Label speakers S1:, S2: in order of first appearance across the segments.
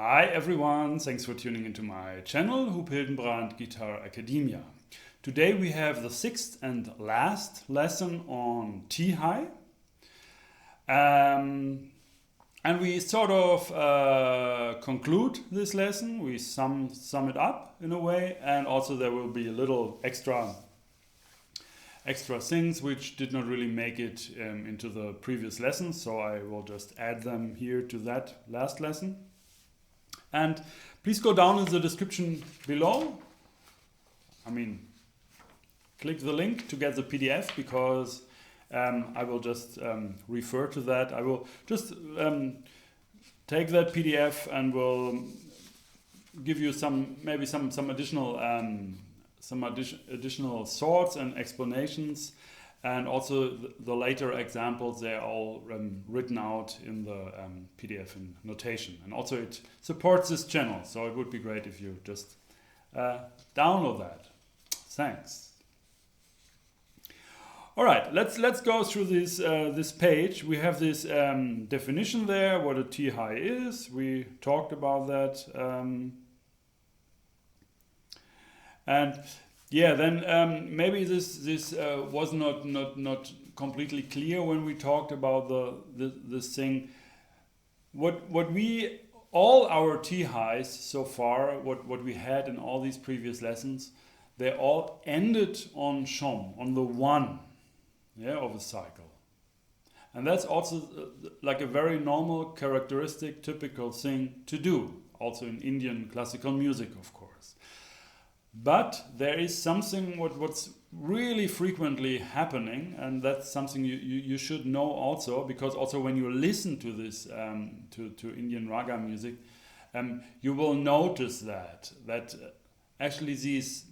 S1: Hi everyone, thanks for tuning into my channel, Huub Hildenbrand Guitar Academia. Today we have the sixth and last lesson on Tihai. And we sort of conclude this lesson, we sum it up in a way, and also there will be a little extra things which did not really make it into the previous lesson, so I will just add them here to that last lesson. And please go down in the description below. Click the link to get the PDF, because I will just refer to that. I will just take that PDF and will give you some additional additional thoughts and explanations, and also the later examples. They're all written out in the PDF in notation, and also it supports this channel, so it would be great if you just download that. Thanks. All right, let's go through this page. We have this definition there, what a Tihai is. We talked about that, and yeah, then maybe this was not completely clear when we talked about this thing. What we all our Tihais so far, what we had in all these previous lessons, they all ended on Shom, on the one, yeah, of a cycle. And that's also like a very normal, characteristic, typical thing to do, also in Indian classical music, of course. But there is something what's really frequently happening, and that's something you should know also, because also when you listen to this to Indian raga music, you will notice that actually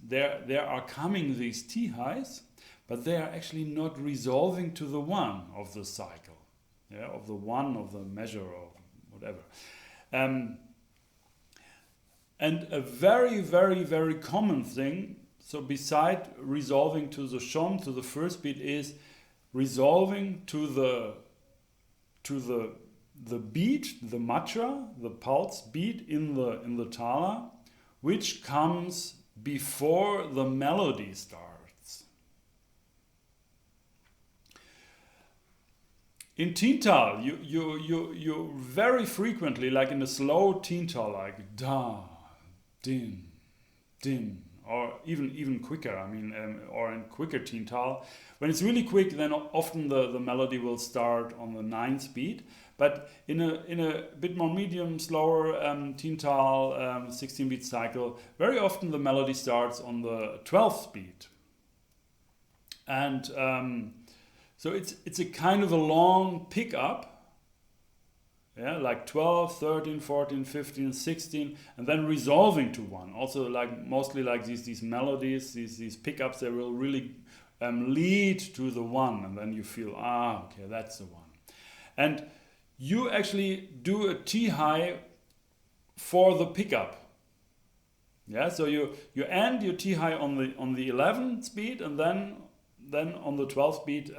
S1: there are coming these Tihais, but they are actually not resolving to the one of the cycle, yeah, of the one of the measure or whatever. And a very, very, very common thing, so beside resolving to the Shom, to the first beat, is resolving to the beat, the matra, the pulse beat in the tala, which comes before the melody starts. In tintal, you very frequently, like in a slow tintal, like da, din, din, or even quicker, or in quicker tintal. When it's really quick, then often the melody will start on the 9th beat. But in a bit more medium, slower tintal, 16-beat cycle, very often the melody starts on the 12th beat. And so it's a kind of a long pickup. Yeah, like 12, 13, 14, 15, 16, and then resolving to one. Also, like mostly like these melodies, these pickups, they will really lead to the one, and then you feel, okay, that's the one. And you actually do a Tihai for the pickup. Yeah, so you end your Tihai on the 11th beat, and then on the 12th beat.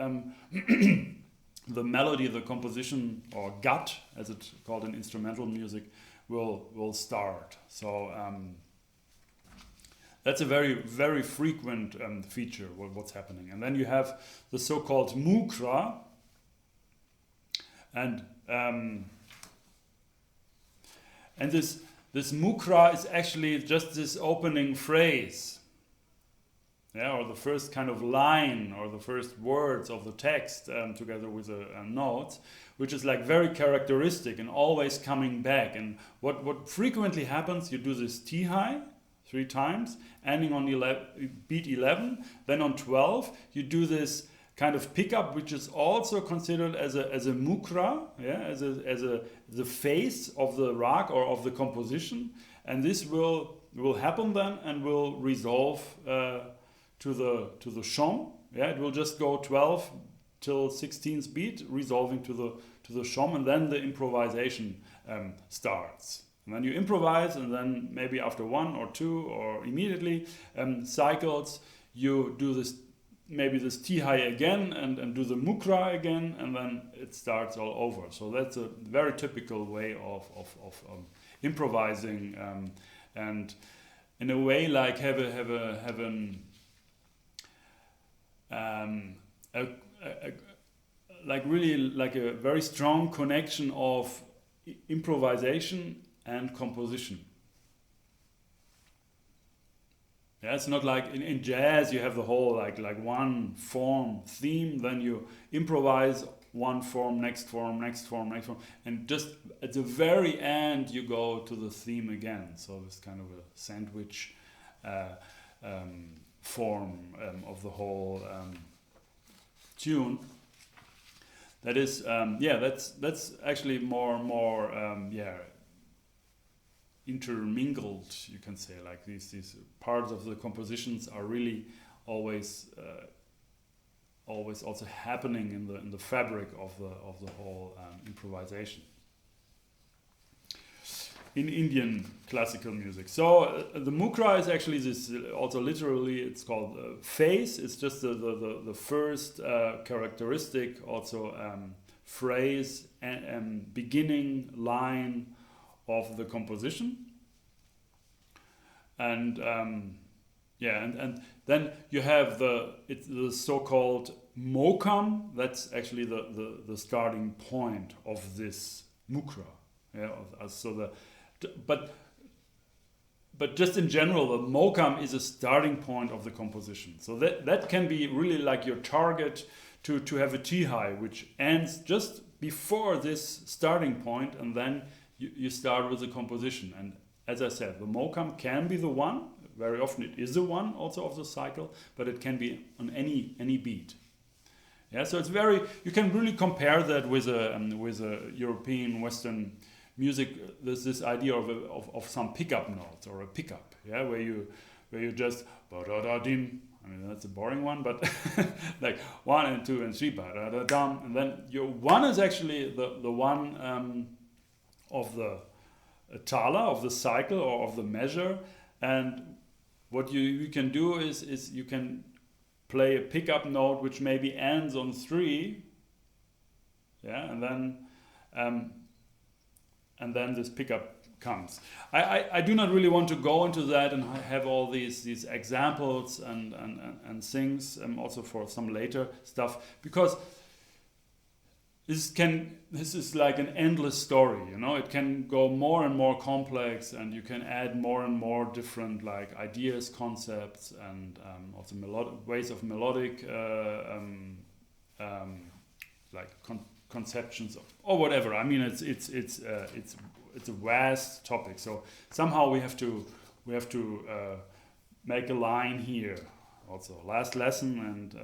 S1: The melody, the composition, or gut, as it's called in instrumental music, will start. So that's a very, very frequent feature what's happening. And then you have the so-called Mukhrah, and this Mukhrah is actually just this opening phrase. Yeah, or the first kind of line, or the first words of the text together with a note, which is like very characteristic and always coming back. And what frequently happens, you do this Tihai 3 times, ending on beat 11, then on 12 you do this kind of pickup, which is also considered as a Mukhrah, yeah, as the face of the rag or of the composition, and this will happen then and will resolve to the Shom. Yeah, it will just go 12 till 16th beat, resolving to the Shom, and then the improvisation starts. And then you improvise, and then maybe after 1 or 2 or immediately cycles, you do this Tihai again and do the Mukhrah again, and then it starts all over. So that's a very typical way of improvising, and in a way like have like really like a very strong connection of improvisation and composition. Yeah, it's not like in jazz you have the whole like one form theme, then you improvise one form, next form, next form, next form, and just at the very end you go to the theme again. So it's kind of a sandwich form of the whole tune. That is, that's actually more intermingled, you can say. Like these parts of the compositions are really always also happening in the fabric of the whole improvisation in Indian classical music. So the Mukhrah is actually this, also literally it's called phase. It's just the first characteristic, also phrase and beginning line of the composition. And and then you have the so-called mokam. That's actually the starting point of this Mukhrah. Yeah, but just in general, the mokam is a starting point of the composition. So that can be really like your target to have a Tihai, which ends just before this starting point, and then you start with the composition. And as I said, the mokam can be the one. Very often it is the one also of the cycle, but it can be on any beat. Yeah, so it's very, you can really compare that with a European Western music. There's this idea of some pickup notes or a pickup, yeah, where you just ba-da-da-dim. I mean, that's a boring one, but like 1 and 2 and 3 ba-da-da-dum, and then your one is actually the one of the tala, of the cycle or of the measure. And what you can do is you can play a pickup note which maybe ends on 3, yeah, and then this pickup comes. I do not really want to go into that and have all these examples and things, also for some later stuff, because this is like an endless story, you know. It can go more and more complex, and you can add more and more different like ideas, concepts, and also ways of melodic like conceptions or whatever. I mean, it's a vast topic. So somehow we have to make a line here. Also, last lesson and.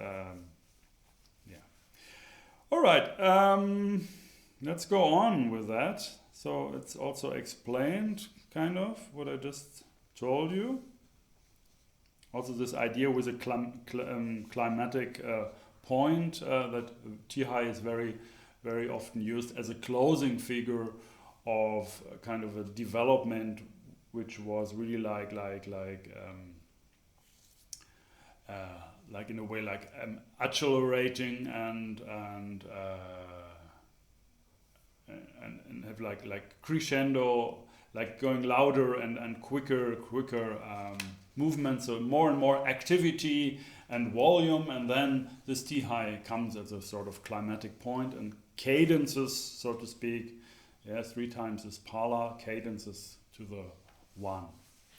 S1: All right, let's go on with that. So it's also explained kind of what I just told you. Also this idea with a climatic point that Tihai is very, very often used as a closing figure of kind of a development which was really like in a way like accelerating and have like crescendo, like going louder and quicker movements, so more and more activity and volume, and then this Tihai comes as a sort of climatic point and cadences, so to speak. Yeah, 3 times this pala, cadences to the 1.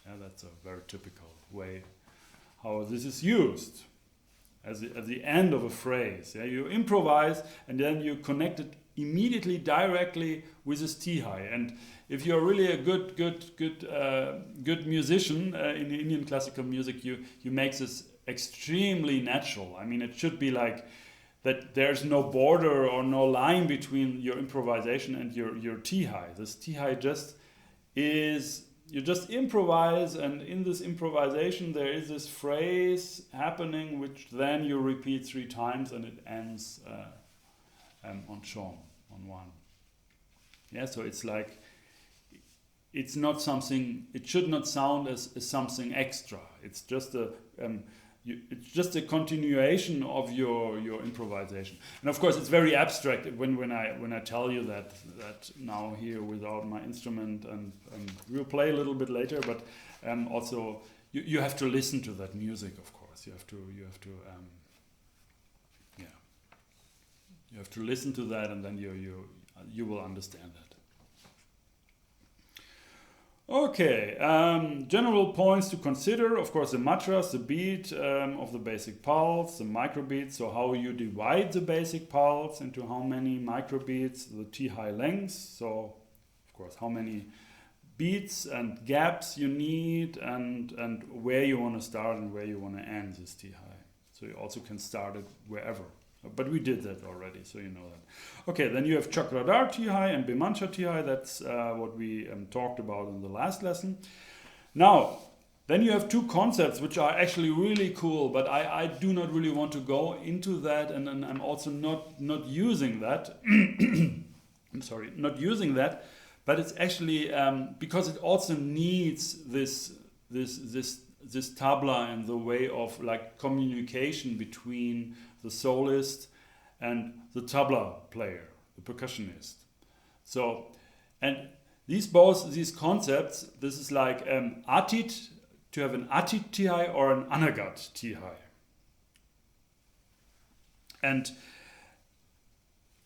S1: Yeah, that's a very typical way how this is used. At the end of a phrase, yeah, you improvise and then you connect it immediately, directly with this Tihai. And if you're really a good musician in Indian classical music, you make this extremely natural. I mean, it should be like that. There's no border or no line between your improvisation and your Tihai. This Tihai just is. You just improvise, and in this improvisation there is this phrase happening which then you repeat 3 times, and it ends on shom, on 1. Yeah, so it's like, it's not something, it should not sound as something extra. It's just it's just a continuation of your improvisation. And of course, it's very abstract when I tell you that now here without my instrument, and we'll play a little bit later. But also you have to listen to that music. Of course, you have to listen to that, and then you will understand that. Okay, general points to consider. Of course, the matras, the beat of the basic pulse, the microbeats, so how you divide the basic pulse into how many microbeats, the Tihai lengths, so of course how many beats and gaps you need, and where you want to start and where you want to end this Tihai. So you also can start it wherever. But we did that already, so you know that. Okay, then you have Chakradhar Tihai and Bimansha Tihai. That's what we talked about in the last lesson. Now, then you have two concepts which are actually really cool, but I do not really want to go into that, and I'm also not using that. I'm sorry, not using that, but it's actually because it also needs this tabla in the way of like communication between the soloist and the tabla player, the percussionist. So, and these concepts, this is like Atit, to have an Atit Tihai or an Anagat Tihai. And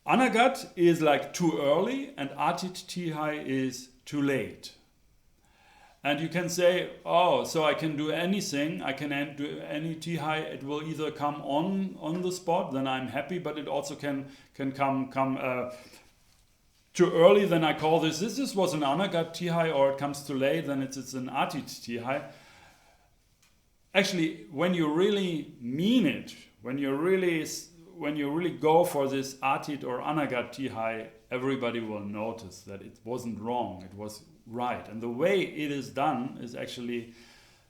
S1: Anagat is like too early, and Atit Tihai is too late. And you can say, oh, so I can do anything, I can do any Tihai, it will either come on the spot, then I'm happy, but it also can come too early, then I call this was an Anagat Tihai, or it comes too late, then it's an Atit Tihai. Actually, when you really mean it, when you really go for this Atit or Anagat Tihai, everybody will notice that it wasn't wrong, it was right. And the way it is done is actually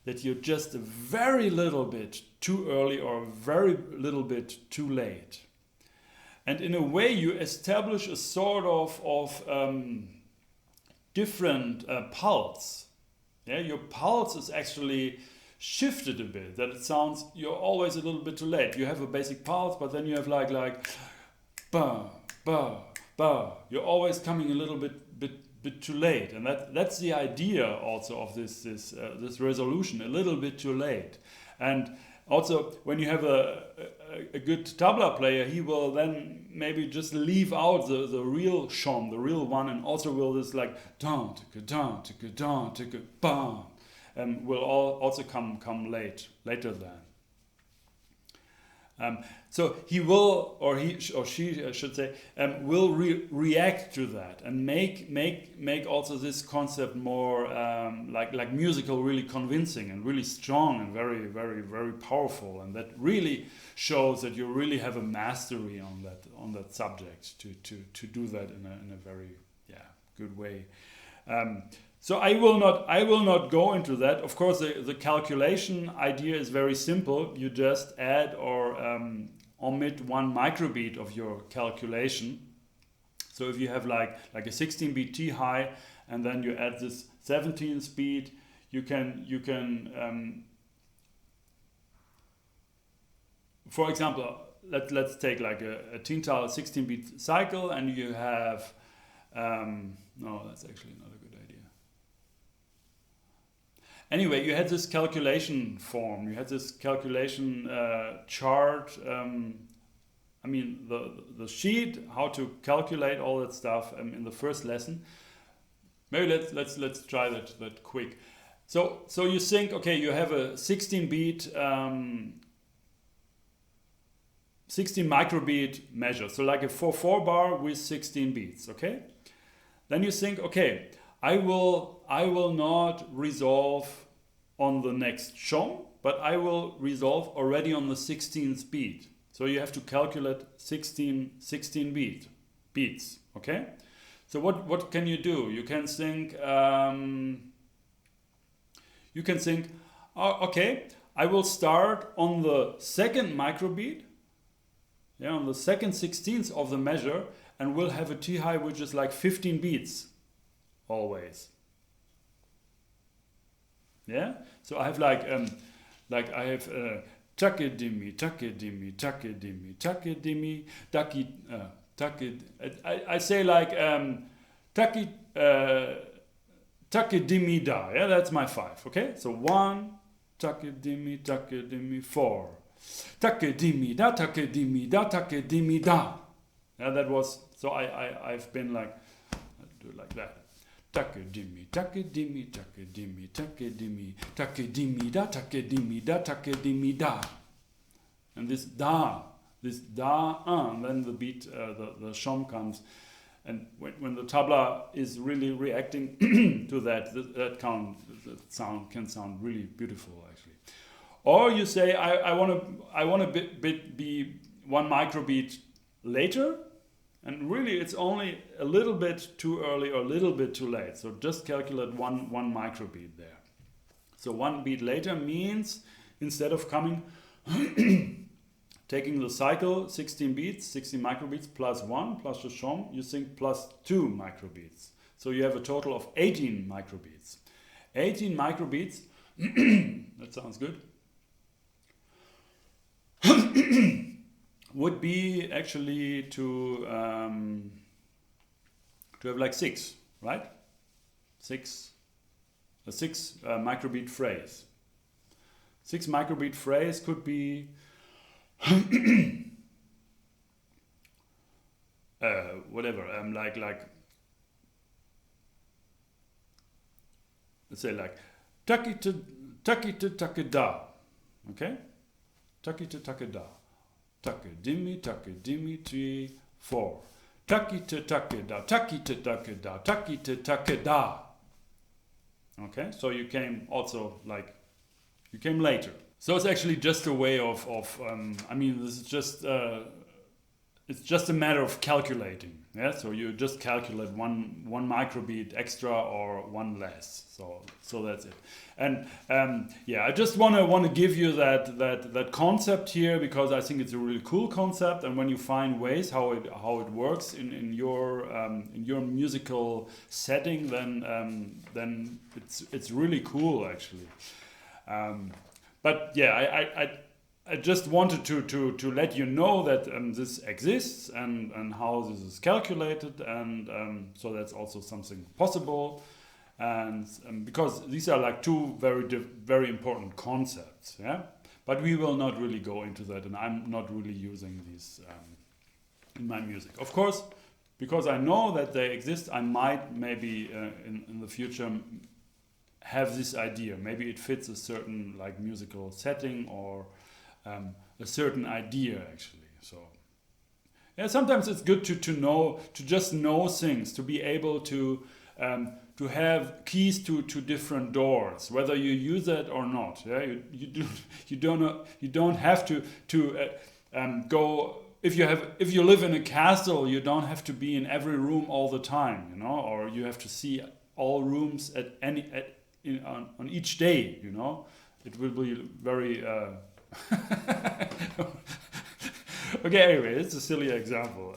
S1: that you're just a very little bit too early or very little bit too late. And in a way you establish a sort of different pulse. Yeah, your pulse is actually shifted a bit, that it sounds, you're always a little bit too late. You have a basic pulse, but then you have like ba, ba, ba. You're always coming a little bit too late, and that's the idea also of this resolution, a little bit too late. And also when you have a good tabla player, he will then maybe just leave out the real shom, the real one, and also will this like don tika don tika bam, and will also come later than. So he will, or she, I should say, will react to that and make also this concept more like musical, really convincing and really strong and very, very, very powerful, and that really shows that you really have a mastery on that subject to do that in a very good way. So I will not go into that. Of course, the calculation idea is very simple. You just add or omit one microbeat of your calculation. So if you have like a 16-beat Tihai, and then you add this 17th beat, you can for example, let's take like a Tintal 16-beat cycle, and you have no, that's actually not a good idea. Anyway, you had this calculation form, you had this calculation chart, I mean the sheet, how to calculate all that stuff in the first lesson. Maybe let's try that quick. So you think, okay, you have a 16-beat 16 microbeat measure, so like a 4/4 bar with 16 beats, okay? Then you think, okay, I will not resolve on the next shom, but I will resolve already on the 16th beat. So you have to calculate 16 beats, okay? So what can you do? You can think, okay, I will start on the second microbeat, on the second 16th of the measure, and we'll have a Tihai which is like 15 beats always. Yeah, so I have like I have Takidimi, takidimi, takidimi, takidimi, I say like takidimi da. Yeah, that's my 5. Okay, so 1, takidimi, 4. Takidimi da, takidimi da, takidimi da. Yeah, that was, so I've been like, I do it like that. Takidimi, takidimi, takidimi, takidimi, takidimi da, takidimi da, takidimi da. And this da, and then the beat, the shom comes. And when the tabla is really reacting to that, that sound can sound really beautiful actually. Or you say, I want to be 1 microbeat later. And really, it's only a little bit too early or a little bit too late. So just calculate one microbeat there. So 1 beat later means instead of coming, taking the cycle, 16 beats, 16 microbeats plus 1 plus the shom, you think plus 2 microbeats. So you have a total of 18 microbeats. 18 microbeats, that sounds good. Would be actually to have like 6, right? 6 microbeat phrase. 6 microbeat phrase could be whatever. Like let's say like takita takida. Okay, takita takida. Takidimi, takidimi, 3, 4. Takita takida, takita takida, takita takida. Okay, so you came also like, you came later. So it's actually just a way of I mean, this is just, it's just a matter of calculating. Yeah, so you just calculate one microbeat extra or 1 less. So that's it. And yeah, I just want to give you that concept here because I think it's a really cool concept. And when you find ways how it works in your musical setting, then it's really cool actually. But yeah, I just wanted to let you know that this exists and how this is calculated, and so that's also something possible, and because these are like 2 very important concepts, yeah. But we will not really go into that, and I'm not really using these in my music, of course, because I know that they exist. I might maybe in the future have this idea. Maybe it fits a certain like musical setting or a certain idea actually. So yeah, sometimes it's good to just know things, to be able to have keys to different doors, whether you use it or not. Yeah, you don't have to go. If you live in a castle, you don't have to be in every room all the time, you know, or you have to see all rooms on each day, you know. It will be very okay, anyway, it's a silly example.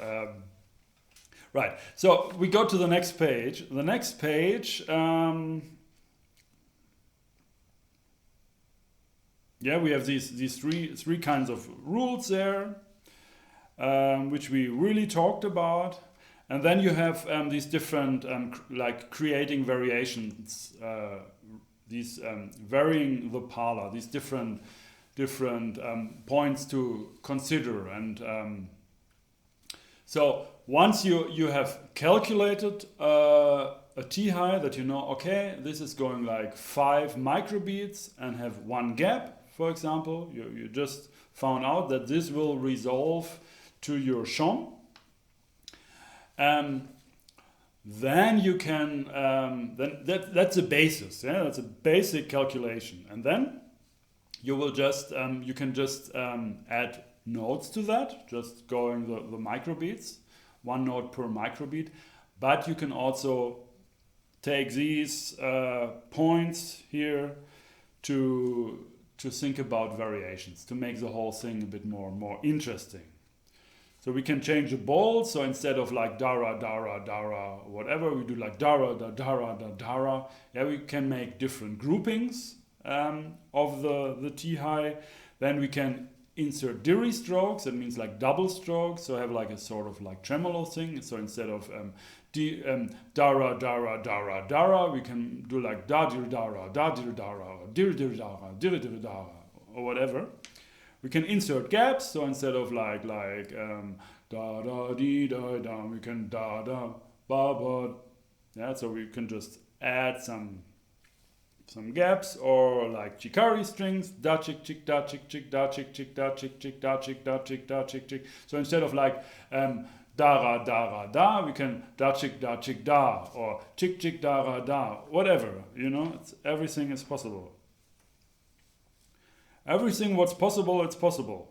S1: Right, so we go to the next page. The next page, yeah, we have these three kinds of rules there, which we really talked about. And then you have these different, like creating variations, these varying the parlor, these different points to consider. And so once you have calculated a Tihai that you know, okay, this is going like 5 microbeats and have 1 gap, for example, you just found out that this will resolve to your shom. Then you can, that's a basis, yeah, that's a basic calculation. And then you will just, you can just add notes to that, just going the microbeats, 1 note per microbeat. But you can also take these points here to think about variations, to make the whole thing a bit more interesting. So we can change the bold. So instead of like dara, dara, dara, whatever, we do like dara, da, dara, da, dara. Yeah, we can make different groupings of the Tihai. Then we can insert diri strokes, that means like double strokes, so have like a sort of like tremolo thing. So instead of dara dara dara dara, we can do like da dir dara, or dir dir dara, or whatever. We can insert gaps, so instead of like da da dee da da, we can da da ba ba. Yeah, so we can just add some gaps, or like Chikari strings, da chick chick da chick chick da chick chick da chick chick da chick da chick da chick chick. So instead of like dara dara da, we can da chick da, or chick chick dara da, whatever. You know, everything is possible. Everything what's possible, it's possible.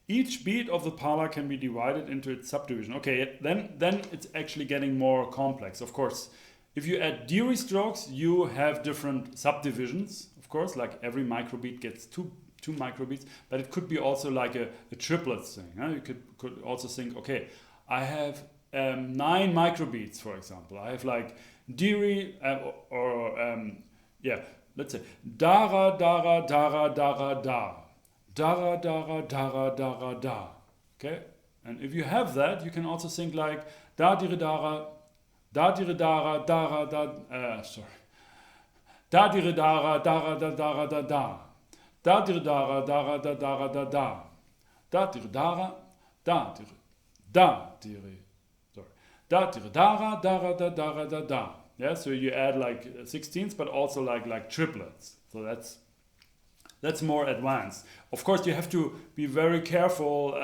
S1: Each beat of the parla can be divided into its subdivision. Okay, then it's actually getting more complex. Of course, if you add diri strokes, you have different subdivisions. Of course, like every microbeat gets two microbeats, but it could be also like a triplets thing. Huh? You could also think, okay, I have 9 microbeats, for example. I have like diri let's say dara dara dara dara da. Dara dara dara dara da. Okay? And if you have that, you can also think like da dire dara dara da sorry. Da dire dara dara da dara da da. Da dire dara dara da dara da da. Da dire dara da dire da dire sorry. Da dire dara dara da dara da da. Yeah, so you add like 16ths, but also like triplets. So that's more advanced. Of course, you have to be very careful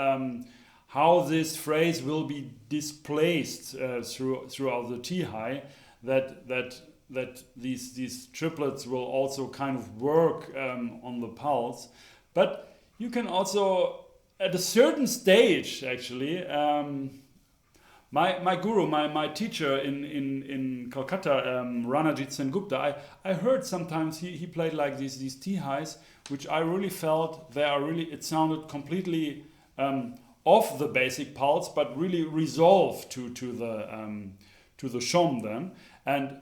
S1: how this phrase will be displaced throughout the Tihai. That these triplets will also kind of work on the pulse, but you can also at a certain stage actually. My guru, my teacher in Calcutta, Ranajit Sen Gupta, I heard sometimes he played like these Tihais, which I really felt it sounded completely off the basic pulse, but really resolved to the shom then. And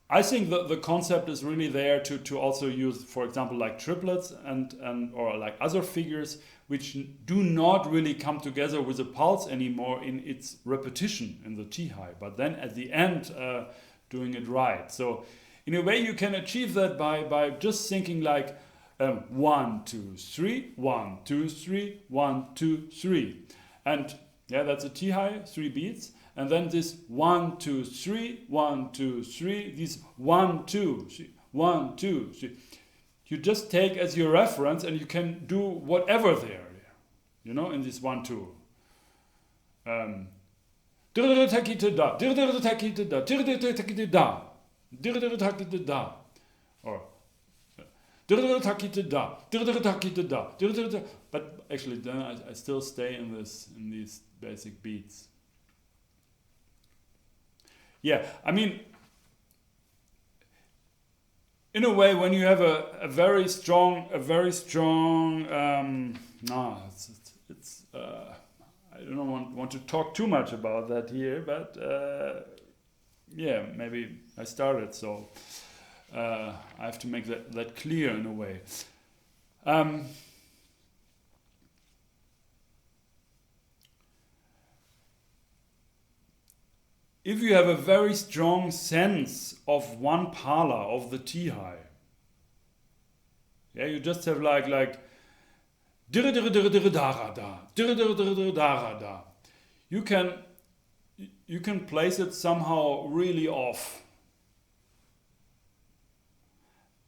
S1: I think the concept is really there to also use, for example, like triplets and or like other figures which do not really come together with a pulse anymore in its repetition in the Tihai, but then at the end doing it right. So in a way you can achieve that by just thinking like 1, 2, 3, 1, 2, 3, 1, 2, 3. And yeah, that's a Tihai, 3 beats. And then this 1, 2, 3, 1, 2, 3, these 1, 2, 3, 1, 2, 3. You just take as your reference and you can do whatever there, you know, in this 1, 2. Or but actually then I still stay in these basic beats. Yeah, I mean, in a way, when you have a very strong, I don't want to talk too much about that here, but yeah, maybe I started, so I have to make that clear in a way. If you have a very strong sense of one parla of the Tihai, yeah, you just have like dir dir dir dir dara da, dir dir dir dir dara da. You can place it somehow really off,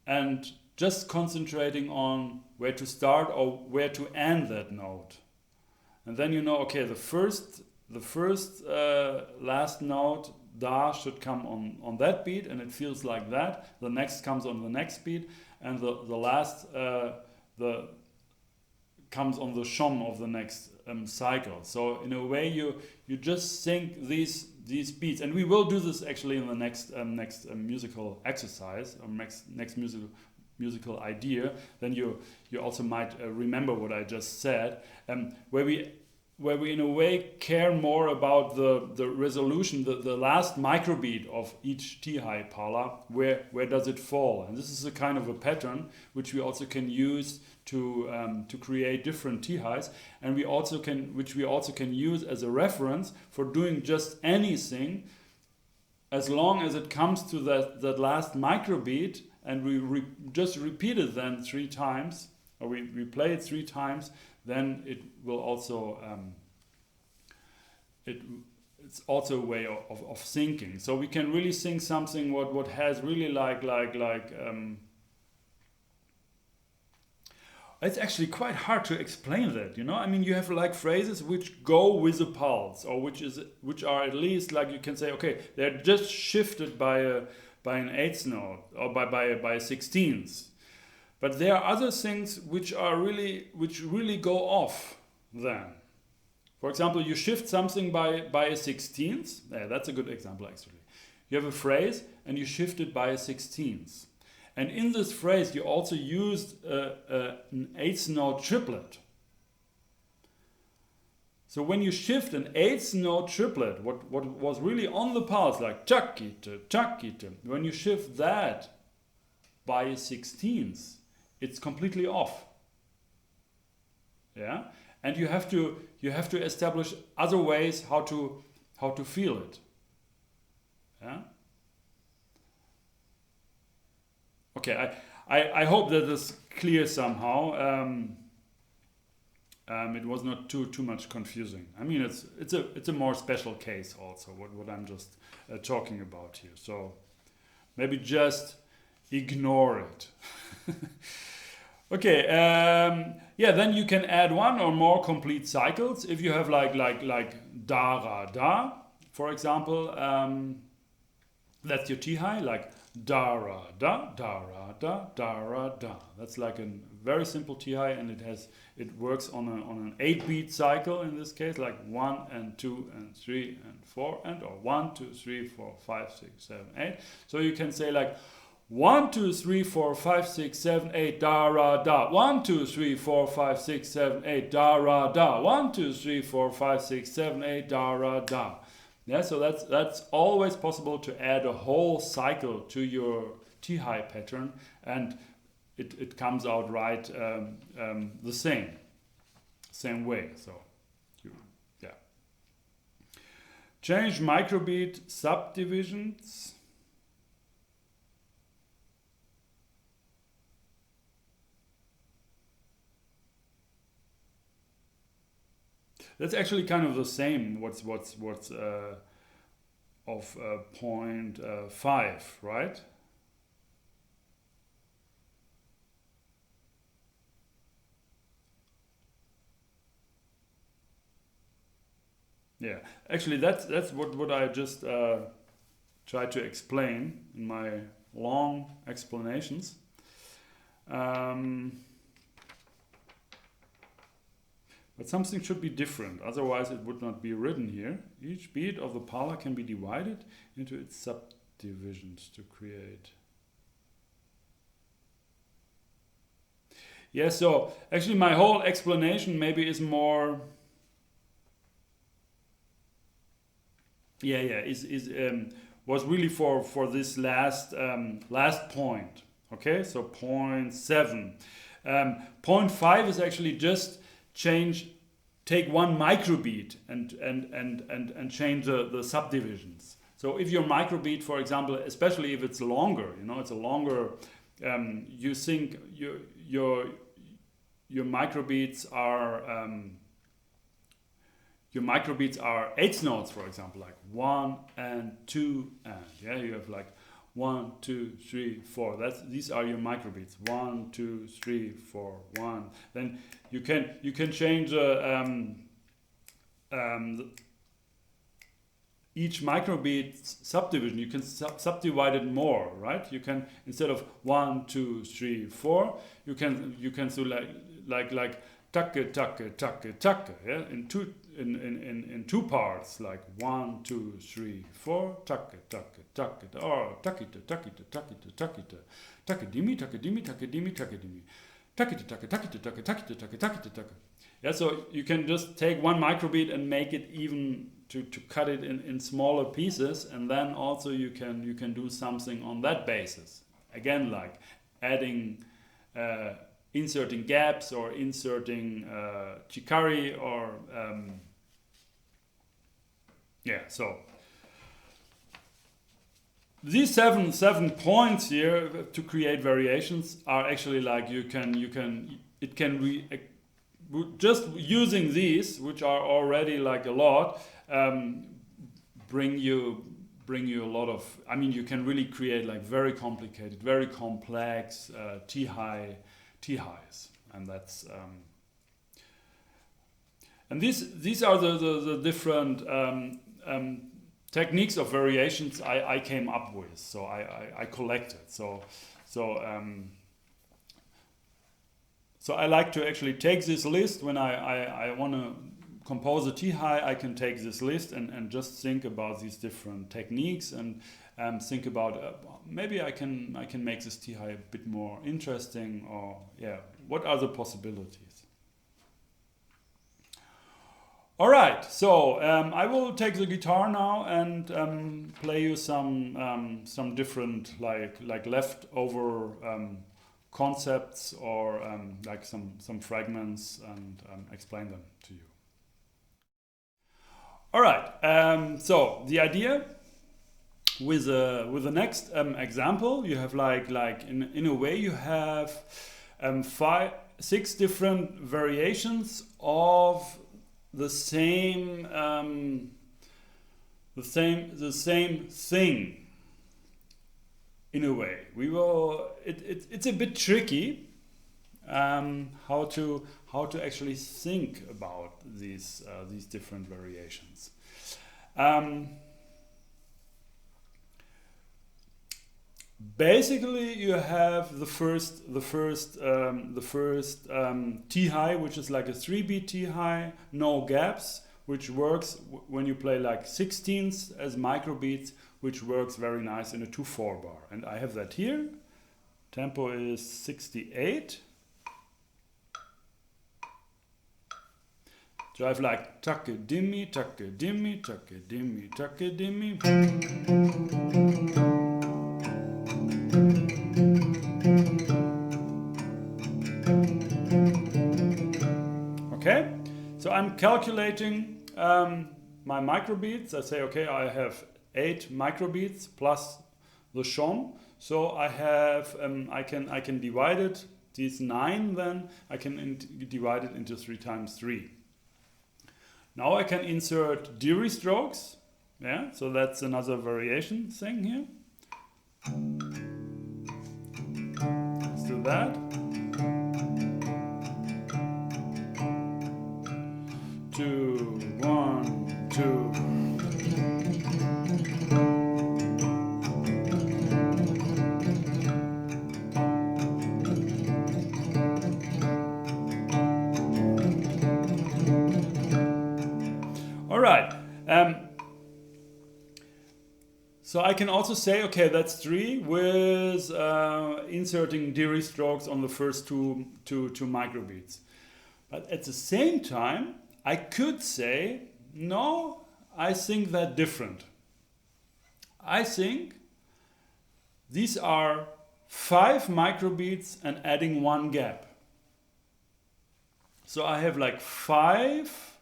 S1: and just concentrating on where to start or where to end that note, and then you know, okay, the first last note da should come on that beat, and it feels like that. The next comes on the next beat, and the last comes on the shom of the next cycle. So in a way, you just think these beats, and we will do this actually in the next musical exercise or next musical idea. Then you also might remember what I just said, where in a way care more about the resolution, the last microbeat of each Tihai pala, where does it fall? And this is a kind of a pattern which we also can use to create different Tihais, and which we also can use as a reference for doing just anything, as long as it comes to that last microbeat, and we just repeat it then 3 times, or we play it 3 times, then it will also it's also a way of thinking. So we can really sing something what has really it's actually quite hard to explain that, you know. I mean, you have like phrases which go with a pulse, or which are at least like you can say, okay, they're just shifted by an eighth note or by a 16th. But there are other things which really go off then. For example, you shift something by a 16th. Yeah, that's a good example actually. You have a phrase and you shift it by a 16th. And in this phrase you also used an eighth note triplet. So when you shift an eighth note triplet, what was really on the pulse, like chakite, chakite, when you shift that by a 16th, it's completely off. Yeah, and you have to establish other ways how to feel it. Yeah. Okay, I hope that is clear somehow. It was not too much confusing. I mean, it's a more special case also. What I'm just talking about here. So maybe just ignore it. Okay, yeah, then you can add 1 or more complete cycles. If you have like da ra da, for example, that's your Tihai, like da ra da, da ra da, da ra da. That's like a very simple Tihai, and it works on an 8-beat cycle in this case, like 1 and 2 and 3 and 4 and or 1, 2, 3, 4, 5, 6, 7, 8. So you can say like 1, 2, 3, 4, 5, 6, 7, 8, da ra da. 1, 2, 3, 4, 5, 6, 7, 8, da ra da. 1, 2, 3, 4, 5, 6, 7, 8, da ra da. Yeah, so that's always possible to add a whole cycle to your Tihai pattern, and it comes out right the same way. So yeah. Change microbeat subdivisions. That's actually kind of the same. What's of 0.5, right? Yeah, actually that's what I just tried to explain in my long explanations. But something should be different, otherwise it would not be written here. Each beat of the pala can be divided into its subdivisions to create. Yeah, so actually my whole explanation maybe is more... was really for this last point. Okay, so 0.7. 0.5 is actually just take 1 microbeat and change the subdivisions. So if your microbeat, for example, especially if it's longer, you know, it's a longer, you think your microbeats are 8 notes, for example, like 1 and 2 and, yeah, you have like 1, 2, 3, 4. These are your microbeats. 1, 2, 3, 4, 1. Then you can change each microbeat subdivision. You can subdivide it more, right? You can, instead of 1, 2, 3, 4, you can do like takke takke takke takke, yeah, in two parts, like 1, 2, 3, 4, takke takke takke, or takkite takkite takkite takkite takke dimi takke dimi takke dimi takke dimi takkite takke takkite takke takkite takke takkite takke. Yeah, so you can just take one microbeat and make it even to cut it in smaller pieces, and then also you can do something on that basis. Again, like adding, inserting gaps or inserting chikari or yeah. So these seven points here to create variations are actually like just using these, which are already like a lot, bring you a lot of. I mean, you can really create like very complicated, very complex Tihais, and that's and these are the different techniques of variations I came up with. So I collected. So I like to actually take this list when I want to compose a Tihai. I can take this list and just think about these different techniques and think about maybe I can make this Tihai a bit more interesting, or yeah, what are the possibilities? All right, so I will take the guitar now and play you some different like leftover concepts or like some fragments and explain them to you. All right, so the idea with the next example, you have like in a way you have 6 different variations of the same thing. In a way, we will. It's a bit tricky how to actually think about these different variations. Basically, you have the first Tihai, which is like a 3-beat Tihai, no gaps, which works when you play like 16ths as microbeats, which works very nice in a 2/4 bar. And I have that here. Tempo is 68. So I have like tucka dimmy, tucka dimmy, tucka dimmy, tucka dimmy. Okay, so I'm calculating my microbeats. I say, okay, I have 8 microbeats plus the shom. So I have I can divide it. These 9, then I can divide it into 3 times 3. Now I can insert Diri strokes. Yeah, so that's another variation thing here. Let's do that. 2, 1, 2. All right. So I can also say, okay, that's 3 with inserting Diri strokes on the first two microbeats. But at the same time, I could say, no, I think that different. I think these are 5 microbeats and adding 1 gap. So I have like 5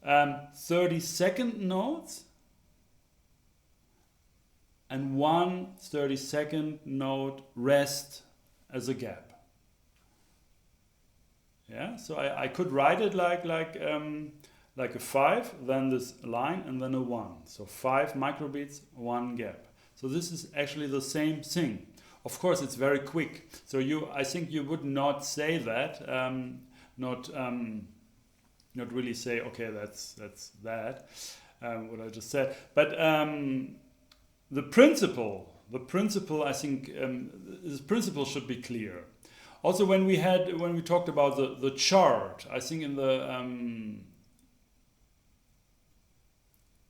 S1: 30-second notes and 1 30-second note rest as a gap. Yeah, so I could write it like a 5, then this line, and then a 1. So 5 microbeats, 1 gap. So this is actually the same thing. Of course, it's very quick. So I think you would not say that, not really say, okay, that's that, what I just said. But the principle, I think, this principle should be clear. Also, when we talked about the chart, I think in the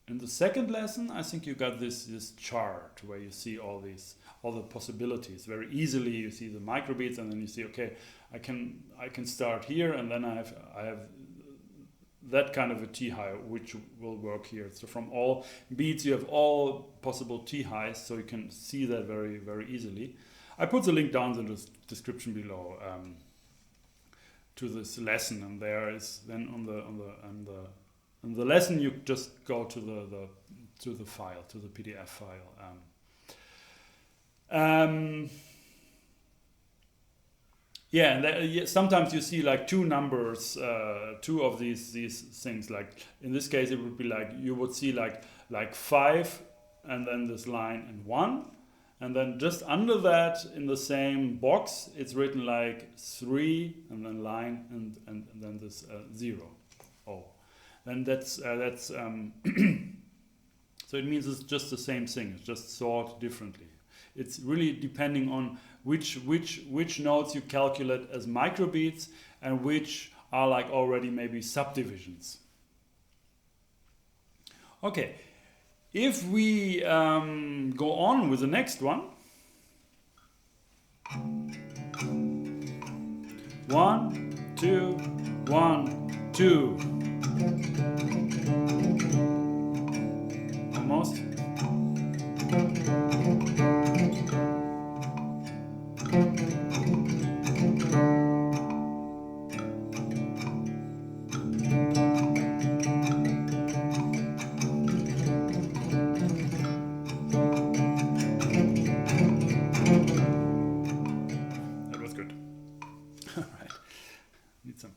S1: in the second lesson, I think you got this chart where you see all the possibilities very easily. You see the microbeats, and then you see, okay, I can start here, and then I have that kind of a Tihai which will work here. So from all beats you have all possible Tihais, so you can see that very, very easily. I put the link down in the description below to this lesson, and there is then on the lesson you just go to the file, to the PDF file. Yeah, and sometimes you see like two numbers, two of these things. Like in this case, it would be like you would see like 5, and then this line and 1, and then just under that in the same box, it's written like 3, and then line and then this 0. Oh, then that's so it means it's just the same thing. It's just sorted differently. It's really depending on which nodes you calculate as microbeats and which are like already maybe subdivisions. Okay, if we go on with the next one. 1, 2, 1, 2. Almost.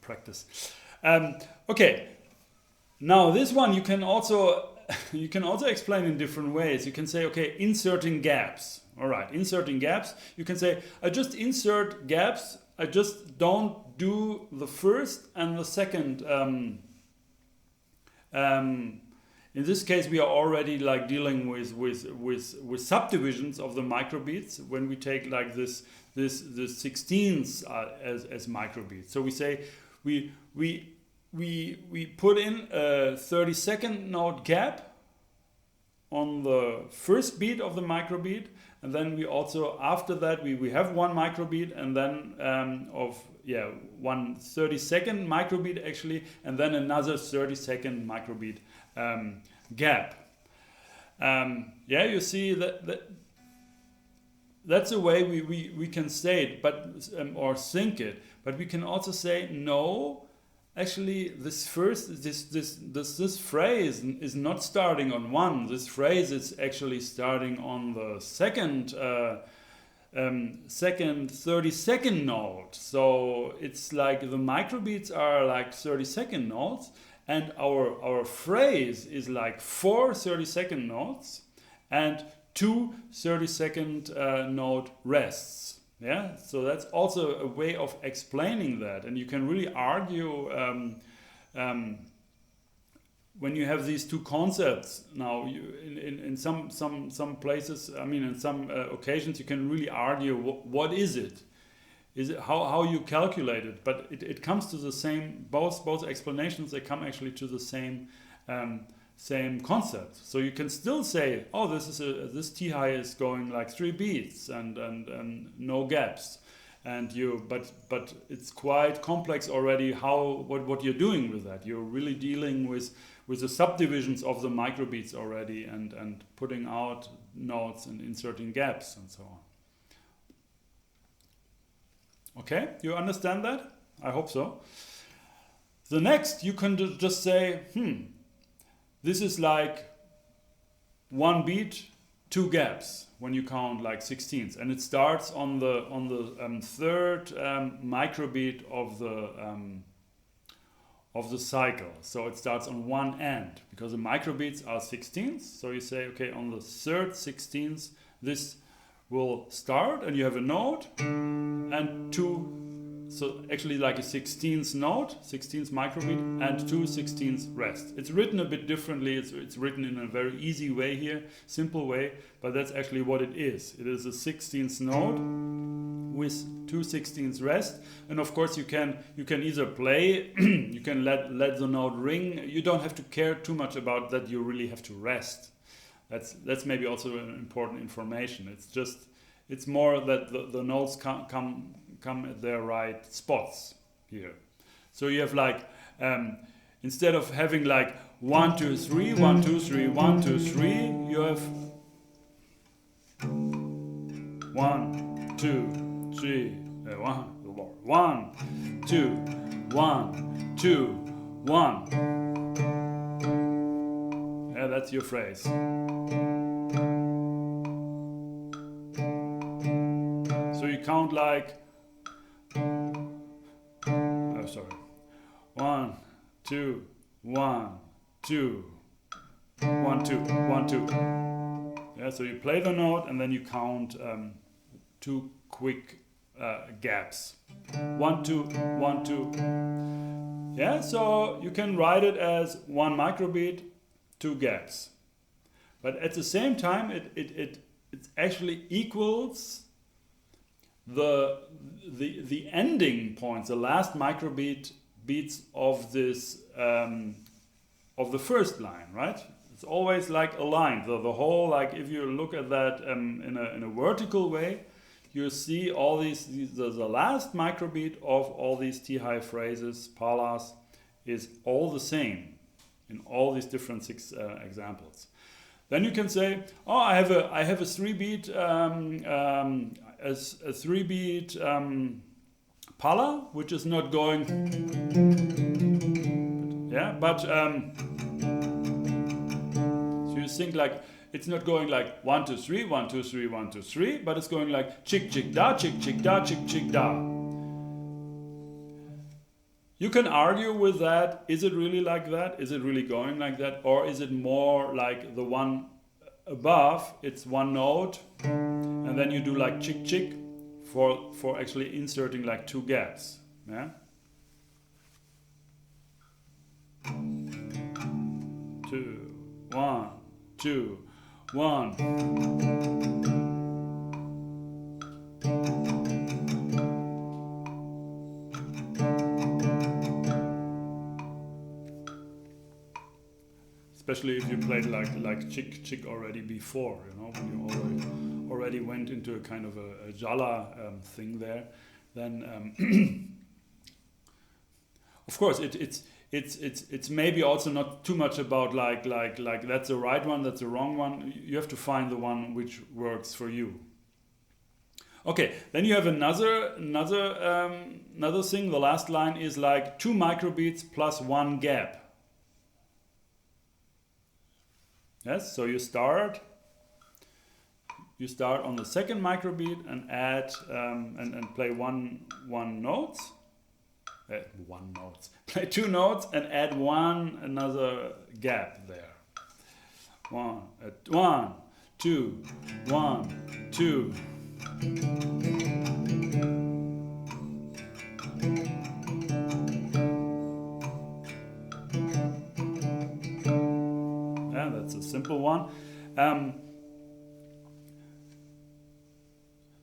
S1: Practice. Okay, now this one you can also explain in different ways. You can say, okay, inserting gaps. All right, inserting gaps. You can say, I just insert gaps. I just don't do the first and the second. In this case, we are already like dealing with subdivisions of the microbeats when we take like this 16ths as microbeats. So we say we put in a 30-second note gap on the first beat of the microbeat, and then we also after that we have one microbeat, and then one 30-second microbeat actually, and then another 30-second microbeat gap. You see that's a way we can say it, but or think it. But we can also say no. Actually, this phrase is not starting on 1. This phrase is actually starting on the second 30-second note. So it's like the microbeats are like 30-second notes, and our phrase is like 4 30-second notes and 2 30-second note rests. Yeah, so that's also a way of explaining that, and you can really argue when you have these two concepts. Now, in some places, I mean, in some occasions, you can really argue what is it? Is it how you calculate it? But it comes to the same. Both explanations, they come actually to the same concept. So you can still say, oh, this Tihai is going like 3 beats and no gaps, but it's quite complex already. What you're doing with that? You're really dealing with the subdivisions of the microbeats already, and putting out notes and inserting gaps and so on. Okay, you understand that? I hope so. The next, you can just say, this is like 1 beat, 2 gaps when you count like 16ths, and it starts on the third microbeat of the cycle. So it starts on one end because the microbeats are 16ths. So you say, okay, on the third 16th, this will start, and you have a note and 2. So actually like a 16th note, 16th microbeat, and 2 16ths rest. It's written a bit differently. It's written in a very easy way here, simple way, but that's actually what it is. It is a 16th note, with 2/16 rest. And of course you can either play, you can let the note ring. You don't have to care too much about that you really have to rest. That's maybe also an important information. It's more that the notes come at their right spots here. So you have like instead of having like 1 2 3 1 2 3 1 2 3, you have 1 2 3 1 2 1 2 1. Yeah, that's your phrase. So you count like 1 2 1 2 1 2 1 2. Yeah, so you play the note and then you count 2 quick gaps. 1 2 1 2. Yeah, so you can write it as 1 microbeat, 2 gaps. But at the same time, it actually equals the ending points, the last microbeat beats of this of the first line, right? It's always like aligned. The whole, like if you look at that in a vertical way, you see all these the last microbeat of all these Tihai phrases, palas, is all the same in all these different 6 examples. Then you can say, oh, I have a 3-beat a 3-beat pala, which is not going, yeah, but so you think like it's not going like 1 2 3 1 2 3 1 2 3, but it's going like chick chick da chick chick da chick chick da. You can argue with that. Is it really like that? Is it really going like that? Or is it more like the one above? It's one note, and then you do like chick chick for actually inserting like 2 gaps. Yeah. 2 1 2 1. Especially if you played like chick chick already before, you know, when you already went into a kind of a jala thing there, then of course it's maybe also not too much about like that's the right one, that's the wrong one. You have to find the one which works for you. Okay, then you have another thing. The last line is like 2 microbeats plus 1 gap. Yes, so you start on the second microbeat and add and play one notes. Play 2 notes and add another gap there. 1 2 1 2. Yeah, that's a simple one.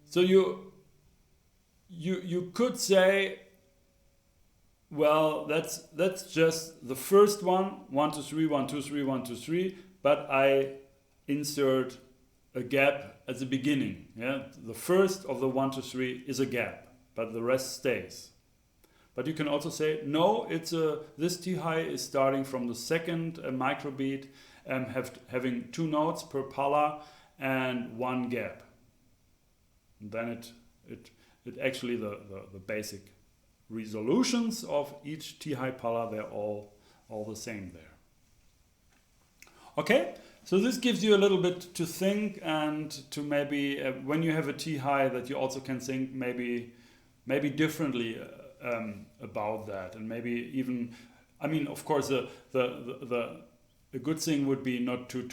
S1: So you could say, well, that's just the first one, 1 2 3 1 2 3 1 2 3, but I insert a gap at the beginning. Yeah, the first of the 1 2 3 is a gap, but the rest stays. But you can also say, no, this Tihai is starting from the second microbeat, having 2 notes per pala and 1 gap. And then it actually the basic resolutions of each Tihai pala, they're all the same there. Okay, so this gives you a little bit to think, and to maybe when you have a Tihai, that you also can think maybe differently about that, and maybe even, I mean, of course, the good thing would be not to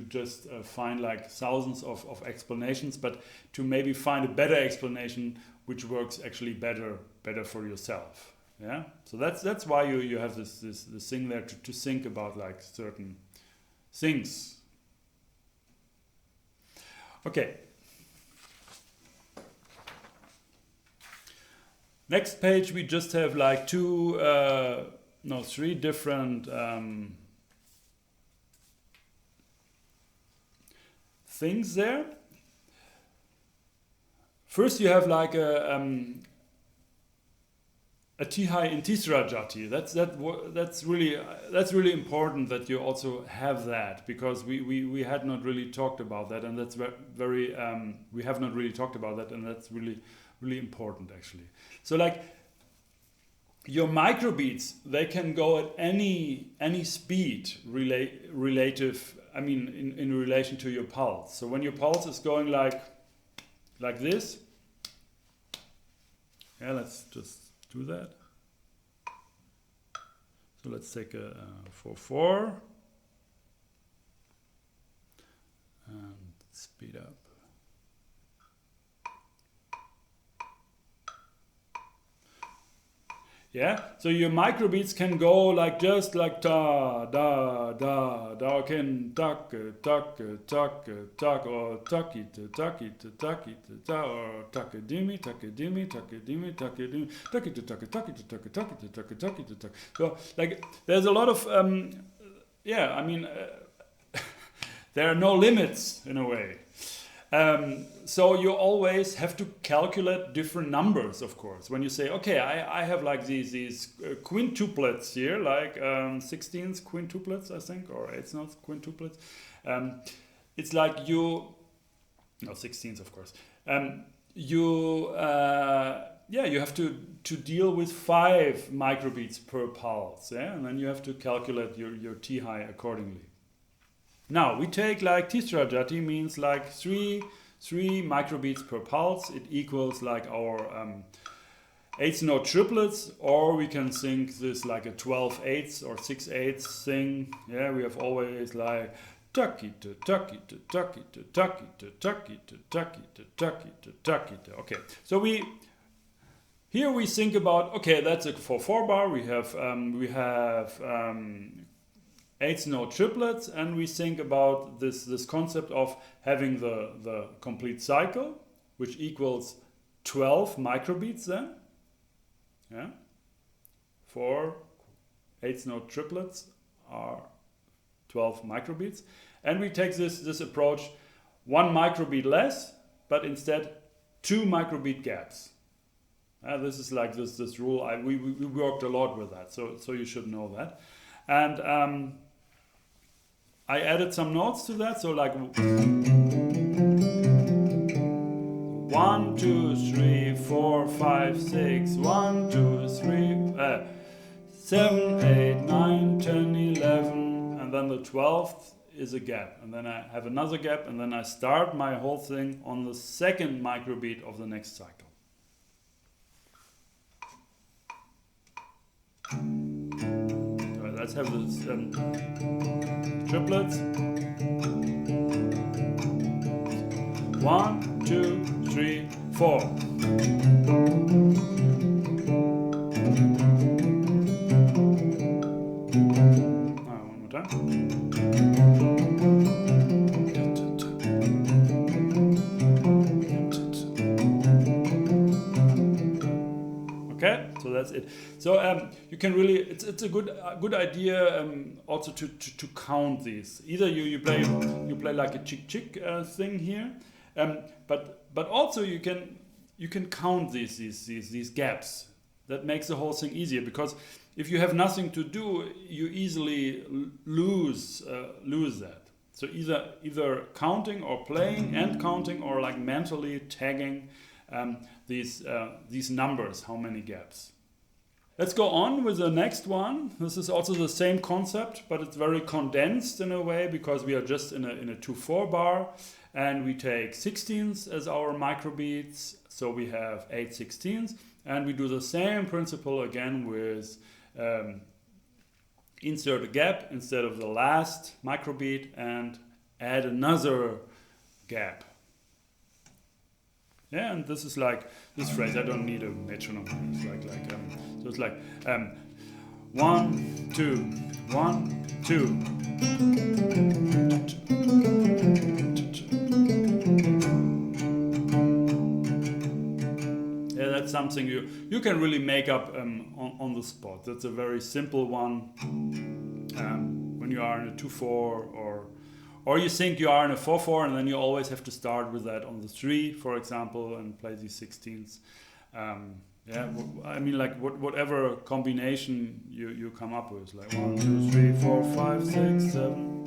S1: just find like thousands of explanations, but to maybe find a better explanation which works actually better for yourself. Yeah, so that's why you have this thing there to think about like certain things. Okay. Next page we just have like three different things there. First you have like a Tihai in Tisra Jati. That's really important that you also have that, because we had not really talked about that, and that's very we have not really talked about that, and that's really important actually. So like your microbeats, they can go at any speed relative. I mean in relation to your pulse. So when your pulse is going like this, yeah, let's just do that. So let's take a 4/4 and speed up. Yeah, so your microbeats can go like just like da da da da, can tuck tuck tuck tuck, or tuck it tuck it tuck it tuck, or tuck a dimmy tuck a dimmy tuck a dimmy tuck a dimmy tuck it tuck it tuck it tuck it tuck it tuck it tuck it tuck. So like there's a lot of yeah, I mean there are no limits in a way. So you always have to calculate different numbers, of course. When you say, okay, I have like these quintuplets here, like 16th quintuplets, I think, or 8th quintuplets. It's like you 16th, of course. You have to deal with 5 microbeats per pulse, yeah, and then you have to calculate your Tihai accordingly. Now we take like Tisra Jati, means like 3 microbeats per pulse. It equals like our 8th note triplets, or we can think this like a 12/8 or 6/8 thing. Yeah, we have always like tuck it, tuck it, tuck it, tuck it, tuck it, tuck it, tuck it, tuck it. Okay, so here we think about, okay, that's a 4/4 bar. We have 8th note triplets, and we think about this concept of having the complete cycle, which equals 12 microbeats then. Yeah, 4 8th note triplets are 12 microbeats, and we take this approach 1 microbeat less, but instead 2 microbeat gaps. This is like this rule. We worked a lot with that, so you should know that. And I added some notes to that, so like 1, 2, 3, 4, 5, 6, 1, 2, 3, 7, 8, 9, 10, 11, and then the 12th is a gap, and then I have another gap, and then I start my whole thing on the 2nd microbeat of the next cycle. So let's have this triplets. 1, 2, 3, 4. One more time. Okay, so that's it. So you can really, it's a good idea also to count these. Either you play like a chick thing here, but also you can count these gaps. That makes the whole thing easier, because if you have nothing to do, you easily lose that. So either counting or playing and counting, or like mentally tagging these numbers, how many gaps. Let's go on with the next one. This is also the same concept, but it's very condensed in a way, because we are just in a 2/4 bar, and we take 16ths as our microbeats. So we have 8 16ths, and we do the same principle again with insert a gap instead of the last microbeat and add another gap. Yeah, and this is like this phrase. I don't need a metronome. It's so it's like 1 2 1 2. Yeah, that's something you can really make up on the spot. That's a very simple one. When you are in a 2/4 or you think you are in a 4/4, and then you always have to start with that on the 3, for example, and play these 16ths. Yeah, I mean, like whatever combination you come up with, like 1, 2, 3, 4, 5, 6, 7.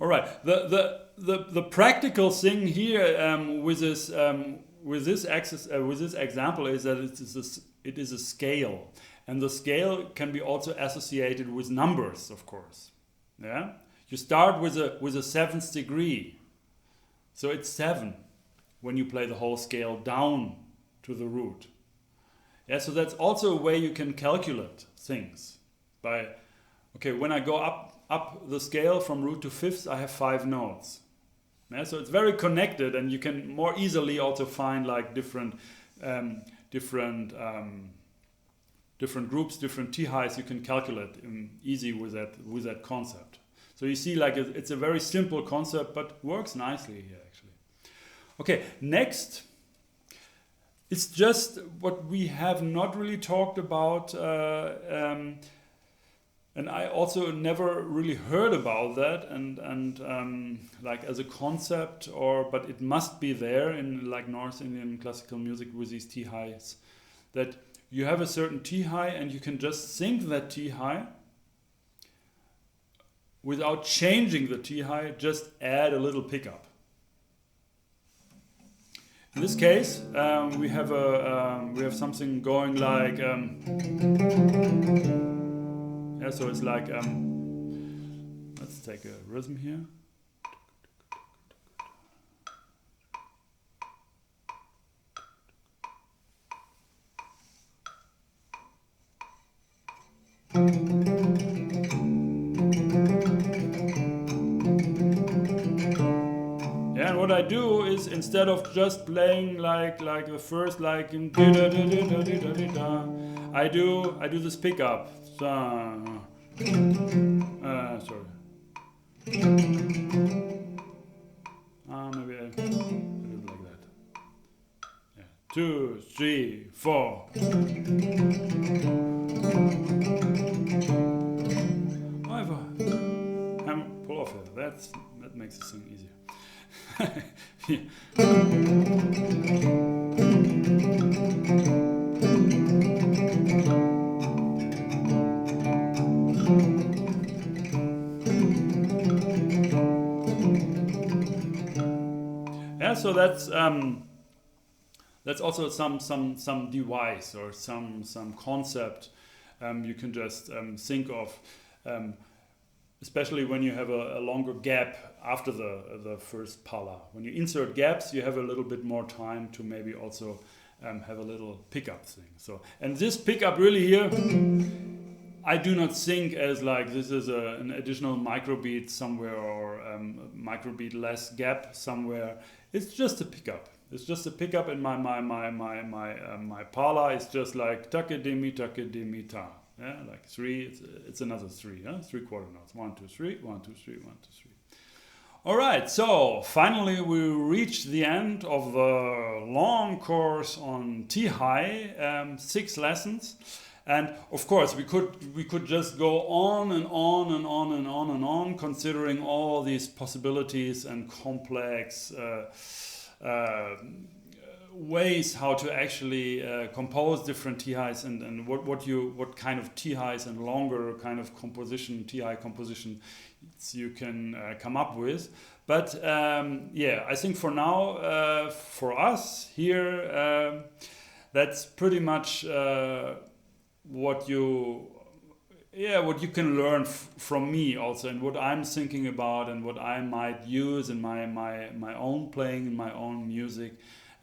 S1: All right. The practical thing here with this example is that it is a scale, and the scale can be also associated with numbers, of course. Yeah. You start with a 7th degree, so it's 7 when you play the whole scale down to the root. Yeah, so that's also a way you can calculate things. When I go up the scale from root to 5th, I have 5 notes. Yeah, so it's very connected, and you can more easily also find like different groups, different Tihais you can calculate easy with that concept. So you see, like it's a very simple concept, but works nicely here actually. Okay, next, it's just what we have not really talked about, and I also never really heard about that, and like as a concept, but it must be there in like North Indian classical music with these Tihais, that you have a certain Tihai and you can just sync that Tihai without changing the Tihai, just add a little pickup. In this case, we have something going like so it's like let's take a rhythm here. And what I do is, instead of just playing like the first like in I do this pickup. Sorry. Maybe I do it like that. Yeah. 2, 3, 4. However, pull off it. That makes the thing easier. Yeah, so that's also some device or some concept you can just think of. Especially when you have a longer gap after the first pala. When you insert gaps, you have a little bit more time to maybe also have a little pickup thing. So, and this pickup really here, I do not think as like this is an additional microbeat somewhere or microbeat less gap somewhere. It's just a pickup. It's just a pickup in my pala. It's just like takadimi ta. Yeah, like 3, it's another 3, yeah? 3/4 notes. 1, 2, 3, 1, 2, 3, 1, 2, 3. All right, so finally we reached the end of the long course on Tihai, 6 lessons. And of course we could just go on and on and on and on and on, considering all these possibilities and complex ways how to actually compose different Tihais and what kind of Tihais and longer kind of composition, Tihai composition you can come up with. But yeah, I think for now, for us here, that's pretty much what you can learn from me also, and what I'm thinking about and what I might use in my own playing, in my own music.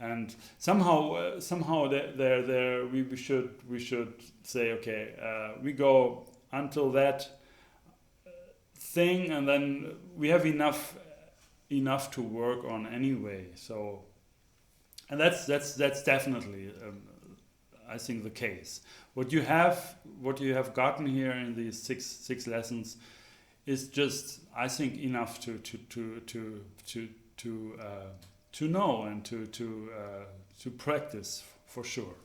S1: And somehow there we should say, okay, we go until that thing, and then we have enough to work on anyway. So, and that's definitely I think the case. What you have gotten here in these six lessons is just, I think, enough to know and to practice for sure.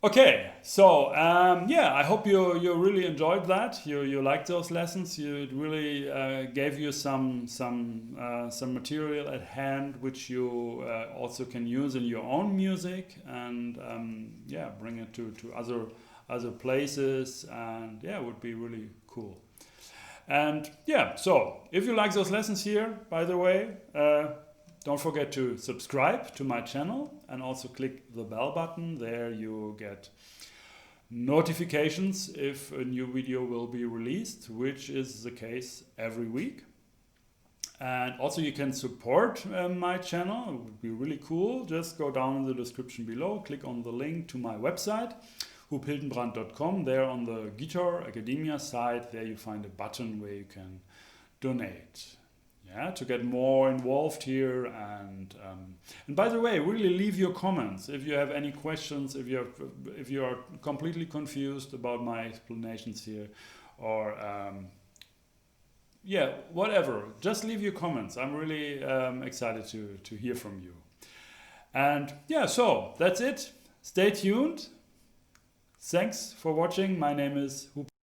S1: Okay, so yeah, I hope you really enjoyed that. You liked those lessons. It really gave you some material at hand, which you also can use in your own music, and yeah, bring it to other places, and yeah, it would be really cool. And yeah, so if you like those lessons here, by the way, don't forget to subscribe to my channel and also click the bell button. There you get notifications if a new video will be released, which is the case every week. And also you can support my channel. It would be really cool. Just go down in the description below, click on the link to my website, hoophildenbrand.com. There on the Guitar Academia side, there you find a button where you can donate. Yeah, to get more involved here, and by the way, really leave your comments if you have any questions, if you are completely confused about my explanations here, or yeah, whatever. Just leave your comments. I'm really excited to hear from you. And yeah, so that's it. Stay tuned. Thanks for watching. My name is Hoop.